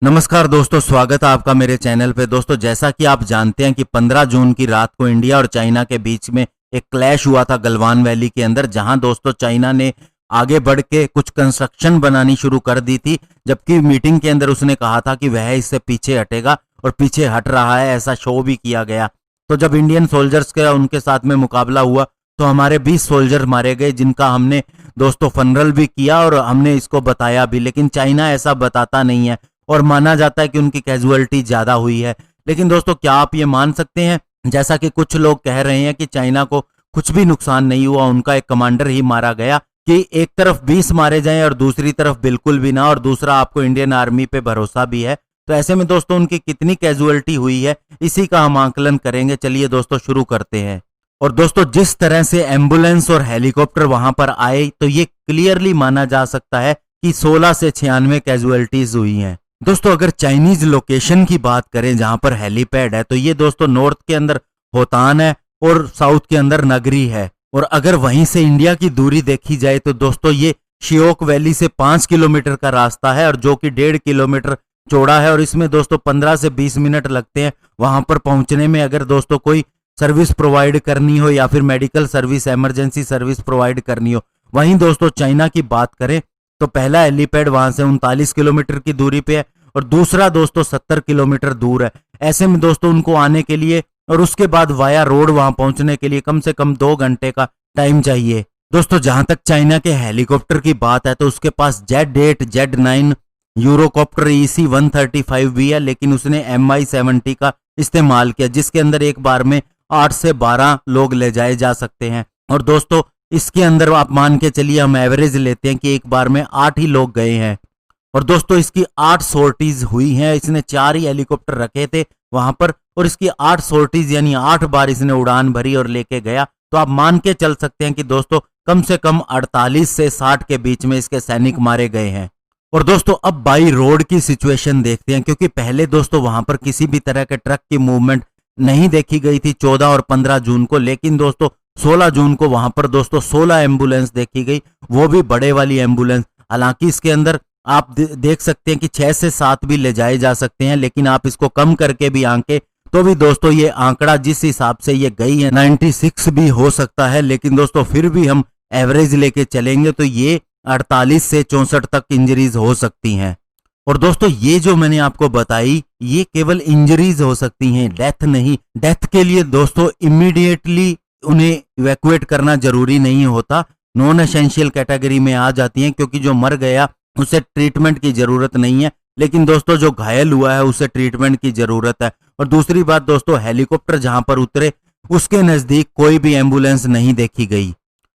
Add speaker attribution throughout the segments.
Speaker 1: नमस्कार दोस्तों, स्वागत है आपका मेरे चैनल पे। दोस्तों, जैसा कि आप जानते हैं कि 15 जून की रात को इंडिया और चाइना के बीच में एक क्लैश हुआ था गलवान वैली के अंदर, जहां दोस्तों चाइना ने आगे बढ़ के कुछ कंस्ट्रक्शन बनानी शुरू कर दी थी, जबकि मीटिंग के अंदर उसने कहा था कि वह इससे पीछे हटेगा और पीछे हट रहा है, ऐसा शो भी किया गया। तो जब इंडियन सोल्जर्स का उनके साथ में मुकाबला हुआ तो हमारे 20 सोल्जर मारे गए, जिनका हमने दोस्तों फनरल भी किया और हमने इसको बताया भी, लेकिन चाइना ऐसा बताता नहीं है और माना जाता है कि उनकी कैजुअलिटी ज्यादा हुई है। लेकिन दोस्तों, क्या आप ये मान सकते हैं, जैसा कि कुछ लोग कह रहे हैं कि चाइना को कुछ भी नुकसान नहीं हुआ, उनका एक कमांडर ही मारा गया, कि एक तरफ 20 मारे जाएं और दूसरी तरफ बिल्कुल भी ना, और दूसरा आपको इंडियन आर्मी पे भरोसा भी है। तो ऐसे में दोस्तों उनकी कितनी कैजुअलिटी हुई है, इसी का हम आकलन करेंगे। चलिए दोस्तों शुरू करते हैं। और दोस्तों, जिस तरह से एम्बुलेंस और हेलीकॉप्टर वहां पर आए, तो ये क्लियरली माना जा सकता है कि 16 से 96 कैजुअलिटीज हुई हैं। दोस्तों, अगर चाइनीज लोकेशन की बात करें जहां पर हेलीपैड है, तो ये दोस्तों नॉर्थ के अंदर होतान है और साउथ के अंदर नगरी है। और अगर वहीं से इंडिया की दूरी देखी जाए तो दोस्तों ये शियोक वैली से 5 किलोमीटर का रास्ता है, और जो कि 1.5 किलोमीटर चौड़ा है, और इसमें दोस्तों 15 से 20 मिनट लगते हैं वहां पर पहुंचने में, अगर दोस्तों कोई सर्विस प्रोवाइड करनी हो या फिर medical service, emergency service provide करनी हो। वहीं दोस्तों चाइना की बात करें तो पहला हेलीपैड वहां से 39 किलोमीटर की दूरी पे है और दूसरा दोस्तों 70 किलोमीटर दूर है। ऐसे में दोस्तों उनको आने के लिए और उसके बाद वाया रोड वहां पहुंचने के लिए कम से कम 2 घंटे का टाइम चाहिए। दोस्तों, जहां तक चाइना के हेलीकॉप्टर की बात है तो उसके पास Z8, Z9 यूरोकॉप्टर EC-135 भी है, लेकिन उसने MI-70 का इस्तेमाल किया, जिसके अंदर एक बार में 8 से 12 लोग ले जाए जा सकते हैं। और दोस्तों इसके अंदर आप मान के चलिए, हम एवरेज लेते हैं कि एक बार में 8 ही लोग गए हैं। और दोस्तों इसकी 8 सॉर्टीज हुई हैं। इसने 4 ही हेलीकॉप्टर रखे थे वहां पर, और इसकी 8 सॉर्टीज यानी 8 बार इसने उड़ान भरी और लेके गया। तो आप मान के चल सकते हैं कि दोस्तों कम से कम 48 से 60 के बीच में इसके सैनिक मारे गए हैं। और दोस्तों अब बाई रोड की सिचुएशन देखते हैं, क्योंकि पहले दोस्तों वहां पर किसी भी तरह के ट्रक की मूवमेंट नहीं देखी गई थी 14 और 15 जून को, लेकिन दोस्तों 16 जून को वहां पर दोस्तों 16 एम्बुलेंस देखी गई, वो भी बड़े वाली एम्बुलेंस। हालांकि इसके अंदर आप देख सकते हैं कि 6 से 7 भी ले जाए जा सकते हैं, लेकिन आप इसको कम करके भी आंके तो भी दोस्तों ये आंकड़ा जिस हिसाब से ये गई है 96 भी हो सकता है, लेकिन दोस्तों फिर भी हम एवरेज लेके चलेंगे तो ये 48 से 64 तक इंजरीज हो सकती हैं। और दोस्तों ये जो मैंने आपको बताई ये केवल इंजरीज हो सकती हैं, डेथ नहीं। डेथ के लिए दोस्तों इमीडिएटली उन्हें इवैक्यूएट करना जरूरी नहीं होता, नॉन एसेंशियल कैटेगरी में आ जाती हैं, क्योंकि जो मर गया उसे ट्रीटमेंट की जरूरत नहीं है, लेकिन दोस्तों जो घायल हुआ है उसे ट्रीटमेंट की जरूरत है। और दूसरी बात दोस्तों, हेलीकॉप्टर जहां पर उतरे उसके नजदीक कोई भी एम्बुलेंस नहीं देखी गई।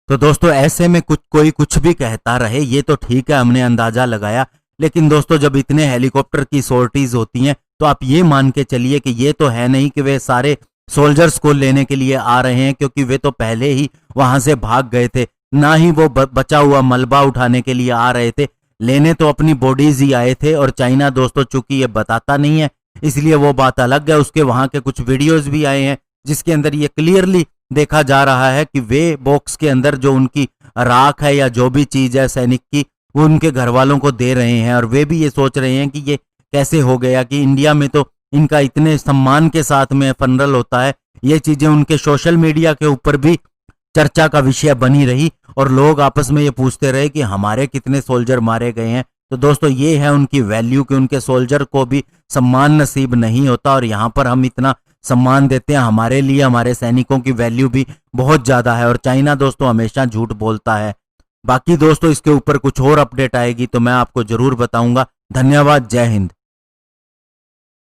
Speaker 1: तो दोस्तों ऐसे में कोई कुछ भी कहता रहे, ये तो ठीक है, हमने अंदाजा लगाया, लेकिन दोस्तों जब इतने हेलीकॉप्टर की सॉर्टीज होती हैं तो आप ये मान के चलिए कि ये तो है नहीं कि वे सारे सोल्जर्स को लेने के लिए आ रहे हैं, क्योंकि वे तो पहले ही वहां से भाग गए थे, ना ही वो बचा हुआ मलबा उठाने के लिए आ रहे थे, लेने तो अपनी बॉडीज ही आए थे। और चाइना दोस्तों चूंकि ये बताता नहीं है इसलिए वो बात अलग है। उसके वहां के कुछ वीडियोस भी आए हैं जिसके अंदर ये क्लियरली देखा जा रहा है कि वे बॉक्स के अंदर जो उनकी राख है या जो भी चीज है सैनिक की, वो उनके घर वालों को दे रहे हैं। और वे भी ये सोच रहे हैं कि ये कैसे हो गया कि इंडिया में तो इनका इतने सम्मान के साथ में फनरल होता है। ये चीजें उनके सोशल मीडिया के ऊपर भी चर्चा का विषय बनी रही और लोग आपस में ये पूछते रहे कि हमारे कितने सोल्जर मारे गए हैं। तो दोस्तों ये है उनकी वैल्यू कि उनके सोल्जर को भी सम्मान नसीब नहीं होता, और यहाँ पर हम इतना सम्मान देते हैं। हमारे लिए हमारे सैनिकों की वैल्यू भी बहुत ज्यादा है, और चाइना दोस्तों हमेशा झूठ बोलता है। बाकी दोस्तों इसके ऊपर कुछ और अपडेट आएगी तो मैं आपको जरूर बताऊंगा। धन्यवाद, जय हिंद।